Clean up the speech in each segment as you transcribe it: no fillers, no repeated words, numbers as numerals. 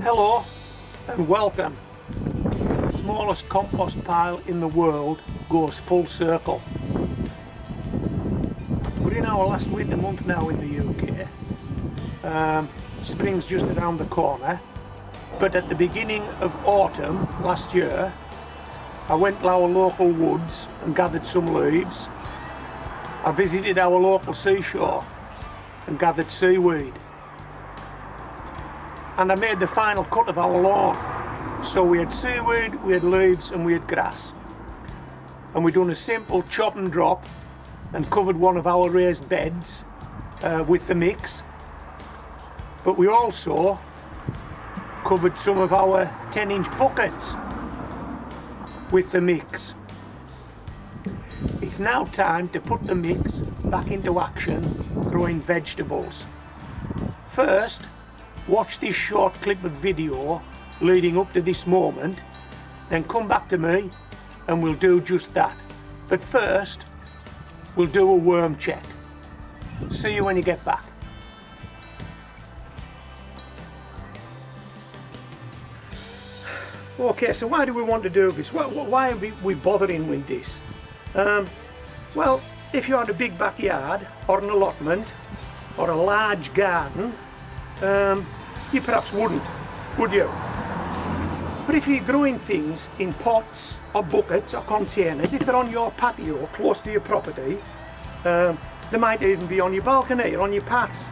Hello and welcome. The smallest compost pile in the world goes full circle. We're in our last winter month now in the UK. Spring's just around the corner, but at the beginning of autumn last year I went to our local woods and gathered some leaves. I visited our local seashore and gathered seaweed. And I made the final cut of our lawn. So we had seaweed, we had leaves and we had grass. And we done a simple chop and drop and covered one of our raised beds with the mix. But we also covered some of our 10-inch buckets with the mix. It's now time to put the mix back into action growing vegetables. First, watch this short clip of video leading up to this moment, then come back to me and we'll do just that. But first, we'll do a worm check. See you when you get back. Okay, so why do we want to do this? Why are we bothering with this? Well, if you had a big backyard or an allotment or a large garden, you perhaps wouldn't, would you? But if you're growing things in pots or buckets or containers, if they're on your patio close to your property, they might even be on your balcony or on your paths.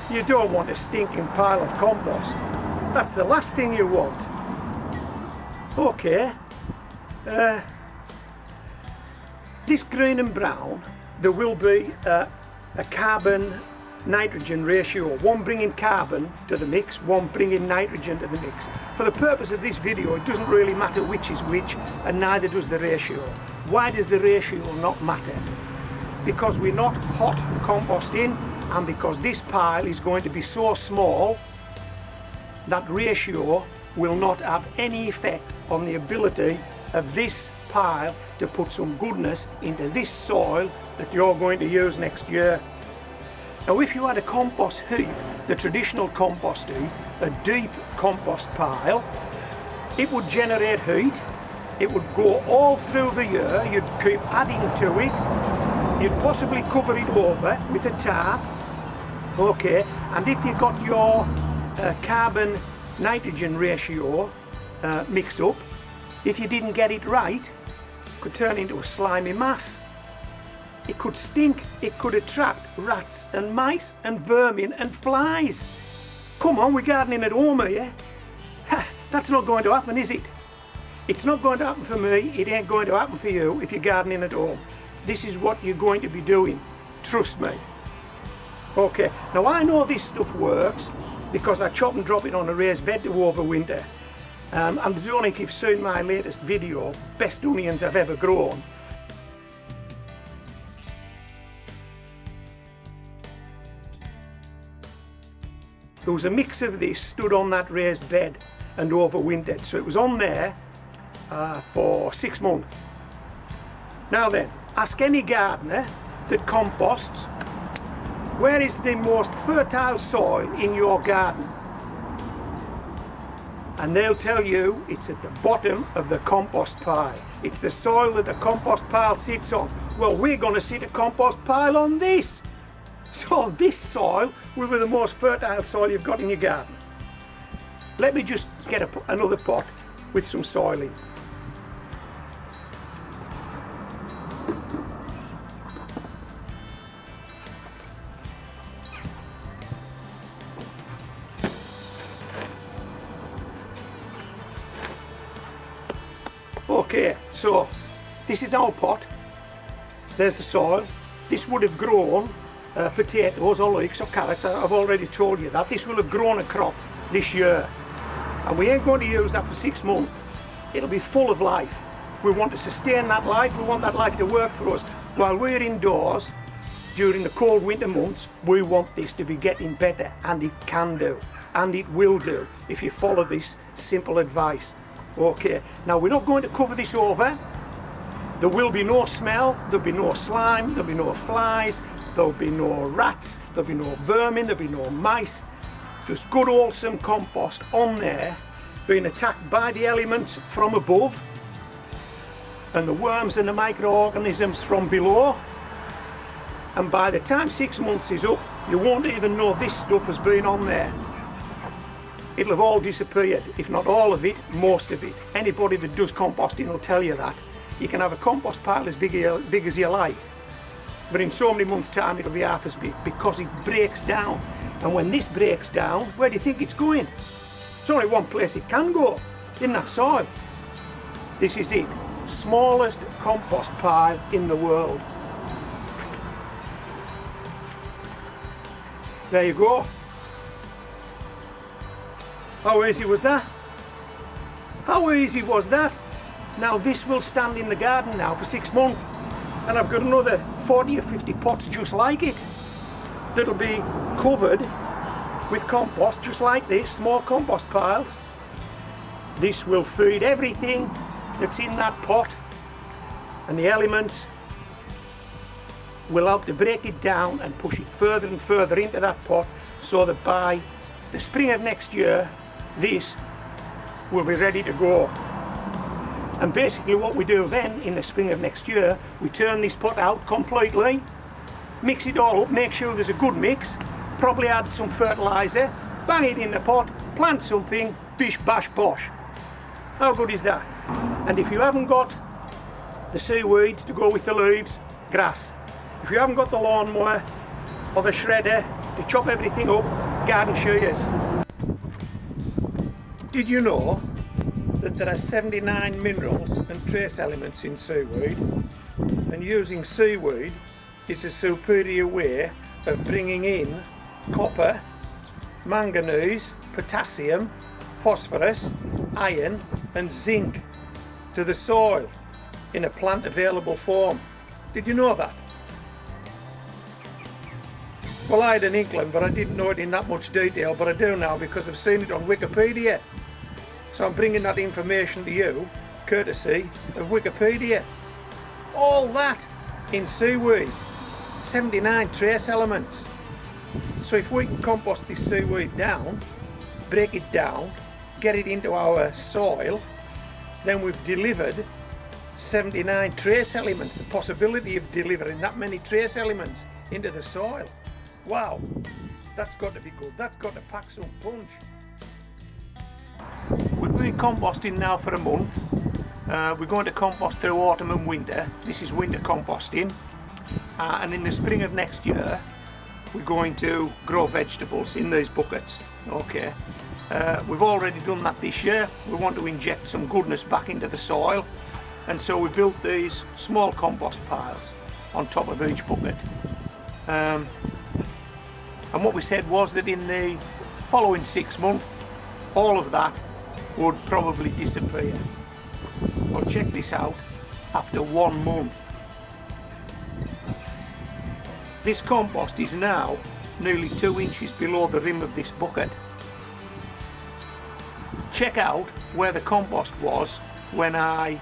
You don't want a stinking pile of compost. That's the last thing you want. Okay, this green and brown, there will be a carbon nitrogen ratio, one bringing carbon to the mix, one bringing nitrogen to the mix. For the purpose of this video, it doesn't really matter which is which, and neither does the ratio. Why does the ratio not matter? Because we're not hot composting, and because this pile is going to be so small, that ratio will not have any effect on the ability of this pile to put some goodness into this soil that you're going to use next year. Now, if you had a compost heap, the traditional compost heap, a deep compost pile, it would generate heat, it would go all through the year, you'd keep adding to it, you'd possibly cover it over with a tarp, okay, and if you got your carbon nitrogen ratio mixed up, if you didn't get it right, it could turn into a slimy mass. It could stink, it could attract rats and mice and vermin and flies. Come on, we're gardening at home here. That's not going to happen, is it? It's not going to happen for me, it ain't going to happen for you if you're gardening at home. This is what you're going to be doing, trust me. Okay, now I know this stuff works because I chop and drop it on a raised bed to overwinter. And I don't know if you've seen my latest video, Best Onions I've Ever Grown. There was a mix of this stood on that raised bed and overwintered, so it was on there for 6 months. Now then, ask any gardener that composts, where is the most fertile soil in your garden? And they'll tell you it's at the bottom of the compost pile. It's the soil that the compost pile sits on. Well, we're going to sit a compost pile on this. So this soil will be the most fertile soil you've got in your garden. Let me just get another pot with some soil in. Okay, so this is our pot. There's the soil. This would have grown potatoes or leeks or carrots. I've already told you that. This will have grown a crop this year. And we ain't going to use that for 6 months. It'll be full of life. We want to sustain that life. We want that life to work for us. While we're indoors during the cold winter months, we want this to be getting better, and it can do. And it will do if you follow this simple advice. Okay, now we're not going to cover this over. There will be no smell, there'll be no slime, there'll be no flies, there'll be no rats, there'll be no vermin, there'll be no mice. Just good wholesome compost on there, being attacked by the elements from above and the worms and the microorganisms from below. And by the time 6 months is up, you won't even know this stuff has been on there. It'll have all disappeared, if not all of it, most of it. Anybody that does composting will tell you that. You can have a compost pile as big as you like, but in so many months' time it'll be half as big because it breaks down. And when this breaks down, where do you think it's going? It's only one place it can go, in that soil. This is it. Smallest compost pile in the world. There you go. How easy was that? How easy was that? Now this will stand in the garden now for 6 months, and I've got another 40 or 50 pots just like it that'll be covered with compost just like this, small compost piles. This will feed everything that's in that pot, and the elements will help to break it down and push it further and further into that pot, so that by the spring of next year this will be ready to go. And basically what we do then in the spring of next year, we turn this pot out completely, mix it all up, make sure there's a good mix, probably add some fertilizer, bang it in the pot, plant something, bish bash bosh. How good is that? And if you haven't got the seaweed to go with the leaves, grass. If you haven't got the lawnmower or the shredder to chop everything up, garden shears. Did you know that there are 79 minerals and trace elements in seaweed, and using seaweed is a superior way of bringing in copper, manganese, potassium, phosphorus, iron and zinc to the soil in a plant available form. Did you know that? Well, I had an inkling, but I didn't know it in that much detail, but I do now because I've seen it on Wikipedia. So I'm bringing that information to you, courtesy of Wikipedia. All that in seaweed, 79 trace elements. So if we can compost this seaweed down, break it down, get it into our soil, then we've delivered 79 trace elements, the possibility of delivering that many trace elements into the soil. Wow, that's got to be good. That's got to pack some punch. We've been composting now for a month. We're going to compost through autumn and winter. This is winter composting. And in the spring of next year, we're going to grow vegetables in these buckets. Okay. We've already done that this year. We want to inject some goodness back into the soil. And so we built these small compost piles on top of each bucket. And what we said was that in the following 6 months, all of that would probably disappear. Well, check this out. After 1 month, this compost is now nearly 2 inches below the rim of this bucket. Check out where the compost was when I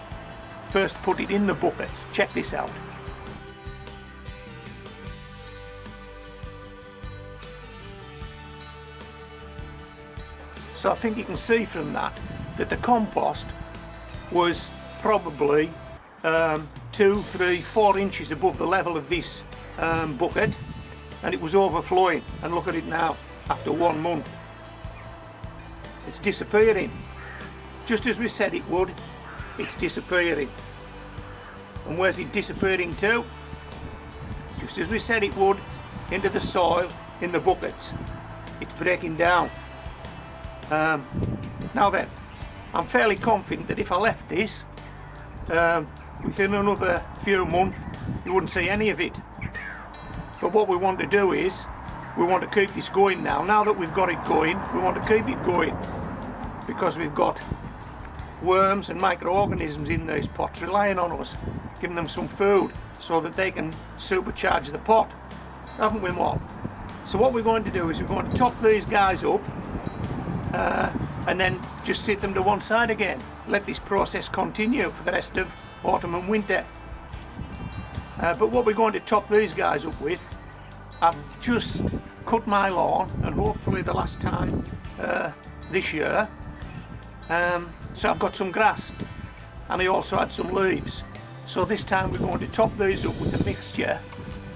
first put it in the buckets. Check this out. So I think you can see from that the compost was probably 2, 3, 4 inches above the level of this bucket, and it was overflowing. And look at it now, after 1 month. It's disappearing. Just as we said it would, it's disappearing. And where's it disappearing to? Just as we said it would, into the soil, in the buckets. It's breaking down. Now then, I'm fairly confident that if I left this, within another few months, you wouldn't see any of it. But what we want to do is, we want to keep this going now. Now that we've got it going, we want to keep it going, because we've got worms and microorganisms in these pots relying on us, giving them some food so that they can supercharge the pot, haven't we, Mom? So what we're going to do is we're going to top these guys up and then just sit them to one side again. Let this process continue for the rest of autumn and winter. But what we're going to top these guys up with, I've just cut my lawn, and hopefully the last time this year. So I've got some grass, and I also had some leaves. So this time we're going to top these up with a mixture,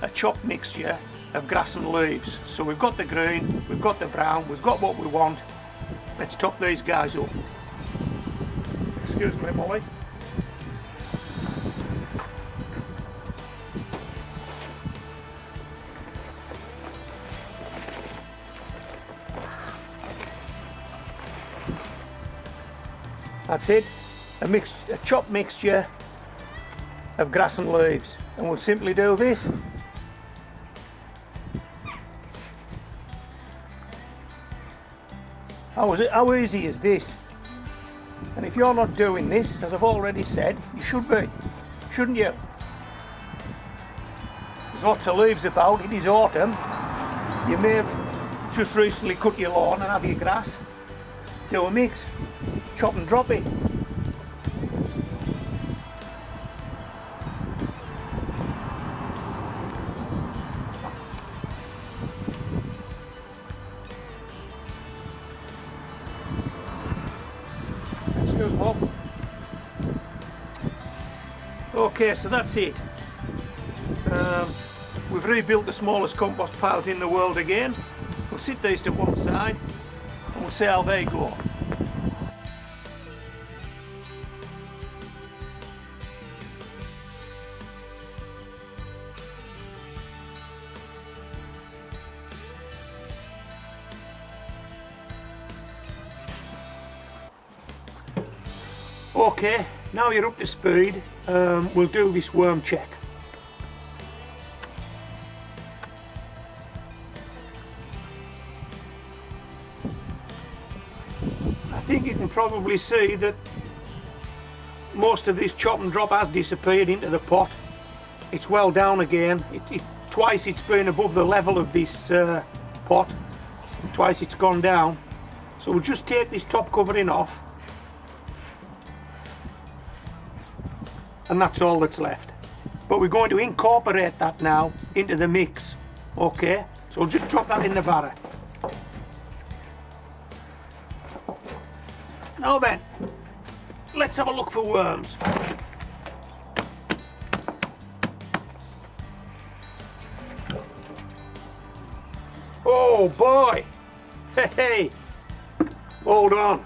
a chopped mixture of grass and leaves. So we've got the green, we've got the brown, we've got what we want. Let's top these guys up. Excuse me, Molly. That's it, a chopped mixture of grass and leaves, and we'll simply do this. How easy is this? And if you're not doing this, as I've already said, you should be, shouldn't you? There's lots of leaves about, it is autumn. You may have just recently cut your lawn and have your grass. Do a mix, chop and drop it. Excuse me. Okay, so that's it. We've rebuilt the smallest compost piles in the world again. We'll sit these to one side and we'll see how they go. Okay, now you're up to speed, we'll do this worm check. I think you can probably see that most of this chop and drop has disappeared into the pot. It's well down again. Twice it's been above the level of this pot, twice it's gone down. So we'll just take this top covering off, and that's all that's left. But we're going to incorporate that now into the mix. Okay, so we'll just drop that in the barrel. Now then, let's have a look for worms. Oh boy! Hey! Hold on.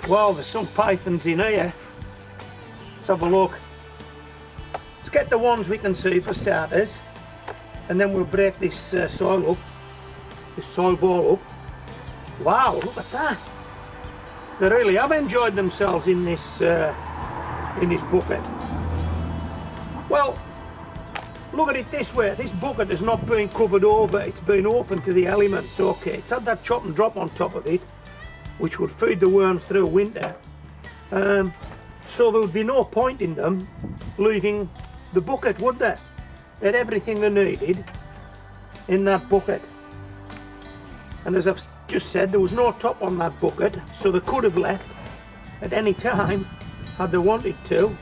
Wow, there's some pythons in here. Let's have a look. Let's get the ones we can see for starters, and then we'll break this soil up, this soil ball up. Wow, look at that. They really have enjoyed themselves in this bucket. Well, look at it this way. This bucket has not been covered over. It's been open to the elements. Okay, it's had that chop and drop on top of it, which would feed the worms through winter. So there would be no point in them leaving the bucket, would there? They had everything they needed in that bucket. And as I've just said, there was no top on that bucket, so they could have left at any time had they wanted to,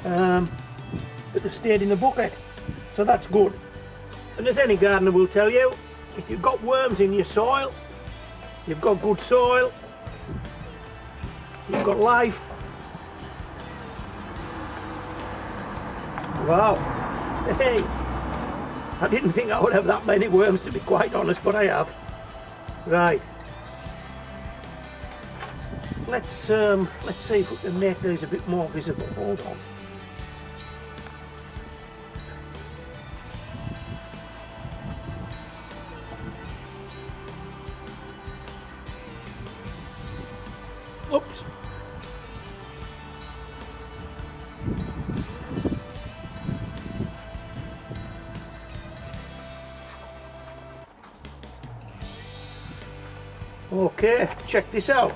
but they stayed in the bucket. So that's good. And as any gardener will tell you, if you've got worms in your soil, you've got good soil, you've got life. Wow, hey, I didn't think I would have that many worms, to be quite honest, but I have. Right, let's see if we can make these a bit more visible. Hold on. Oops. Okay, check this out.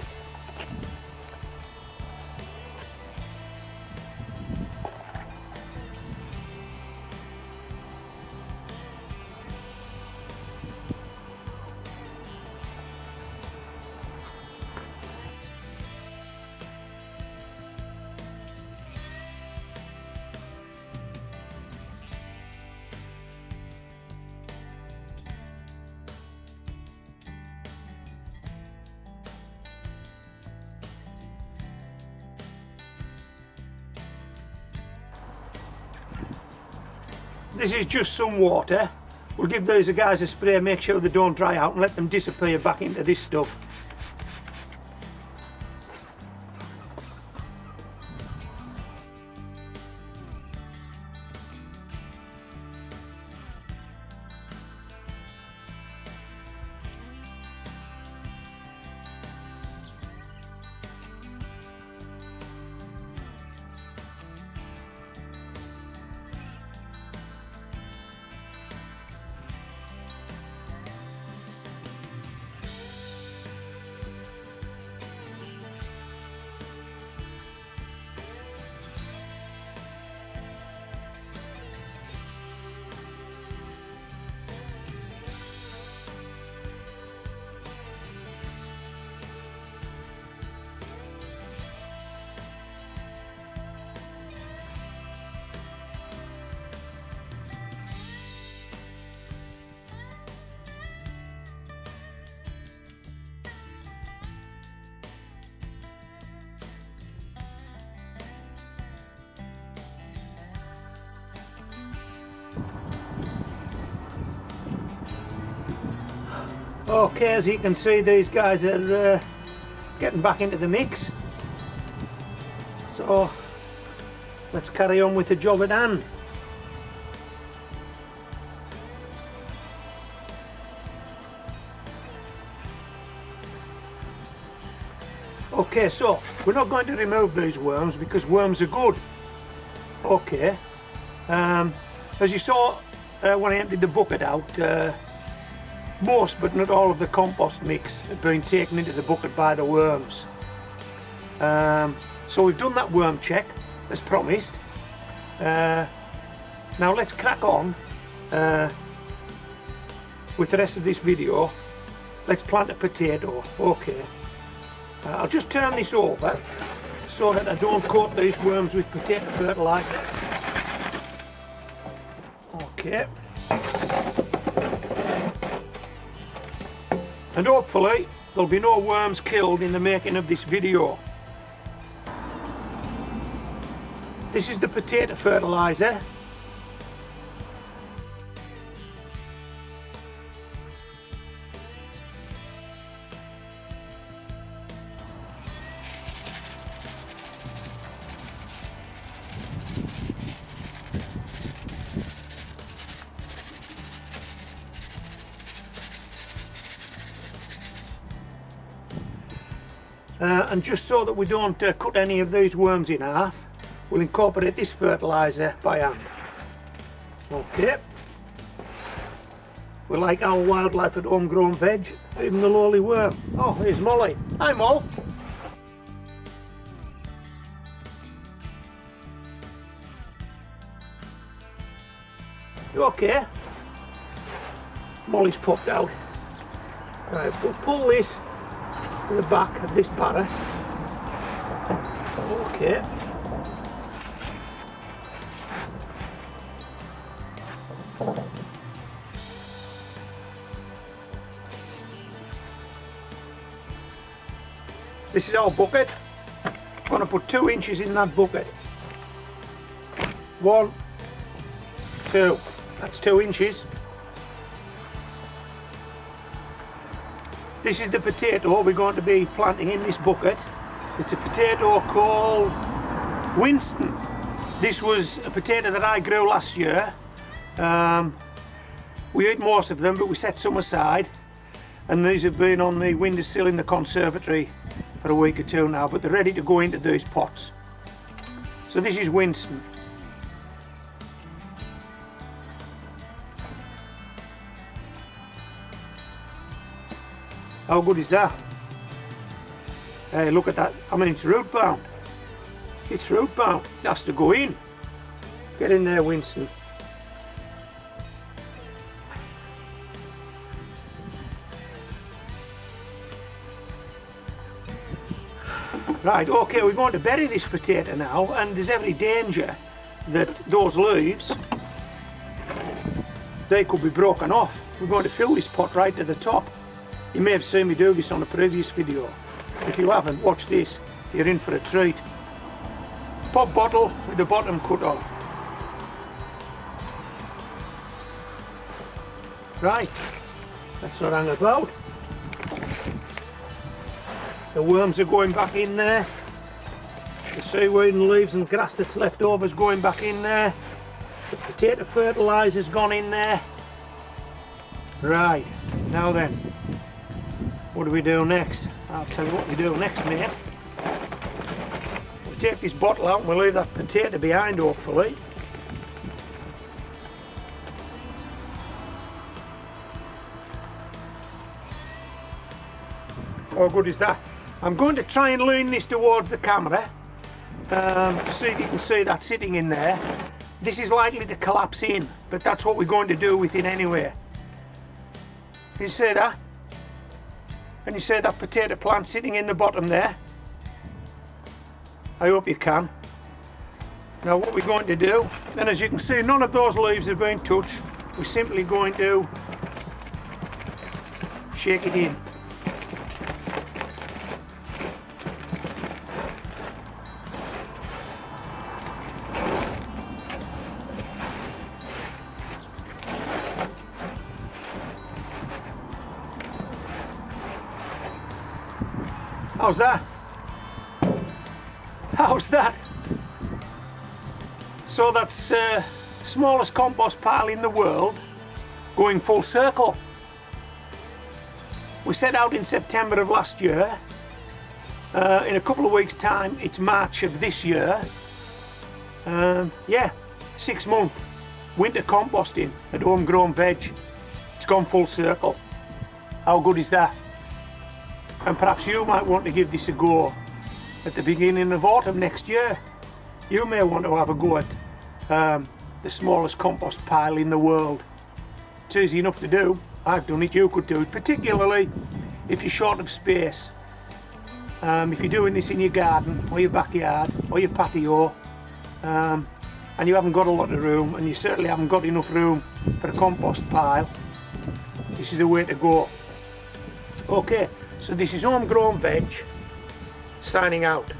this is just some water. We'll give these guys a spray, make sure they don't dry out, and let them disappear back into this stuff. Okay, as you can see, these guys are getting back into the mix. So let's carry on with the job at hand. Okay, so we're not going to remove these worms because worms are good. Okay, as you saw when I emptied the bucket out, most but not all of the compost mix had been taken into the bucket by the worms. So we've done that worm check as promised. Now let's crack on with the rest of this video. Let's plant a potato. Okay, I'll just turn this over so that I don't coat these worms with potato fertilizer. Okay. And hopefully there'll be no worms killed in the making of this video. This is the potato fertilizer. And just so that we don't cut any of these worms in half, we'll incorporate this fertiliser by hand. Okay. We like our wildlife at homegrown veg, even the lowly worm. Oh, here's Molly. Hi, Moll. You okay? Molly's popped out. Right, we'll pull this to the back of this barrow. Okay. This is our bucket. I'm going to put 2 inches in that bucket. 1, 2. That's 2 inches. This is the potato we're going to be planting in this bucket. It's a potato called Winston. This was a potato that I grew last year. We ate most of them, but we set some aside. And these have been on the windowsill in the conservatory for a week or 2 now, but they're ready to go into these pots. So this is Winston. How good is that? Hey, look at that. I mean, it's root bound. It's root bound. It has to go in. Get in there, Winston. Right, okay, we're going to bury this potato now, and there's every danger that those leaves, they could be broken off. We're going to fill this pot right to the top. You may have seen me do this on a previous video. If you haven't, watch this. You're in for a treat. Pop bottle with the bottom cut off. Right, let's not hang about. The worms are going back in there. The seaweed and leaves and grass that's left over is going back in there. The potato fertiliser's gone in there. Right, now then, what do we do next? I'll tell you what we do next, mate. We take this bottle out and we'll leave that potato behind, hopefully. How good is that? I'm going to try and lean this towards the camera to see if you can see that sitting in there. This is likely to collapse in, but that's what we're going to do with it anyway. Can you see that? Can you see that potato plant sitting in the bottom there? I hope you can. Now what we're going to do, and as you can see, none of those leaves have been touched. We're simply going to shake it in. How's that? How's that? So that's smallest compost pile in the world going full circle. We set out in September of last year. In a couple of weeks' time, it's March of this year. Yeah, 6 months. Winter composting at homegrown veg. It's gone full circle. How good is that? And perhaps you might want to give this a go at the beginning of autumn next year. You may want to have a go at the smallest compost pile in the world. It's easy enough to do. I've done it, you could do it, particularly if you're short of space. If you're doing this in your garden or your backyard or your patio and you haven't got a lot of room, and you certainly haven't got enough room for a compost pile, this is the way to go. Okay, so this is Homegrown Veg signing out.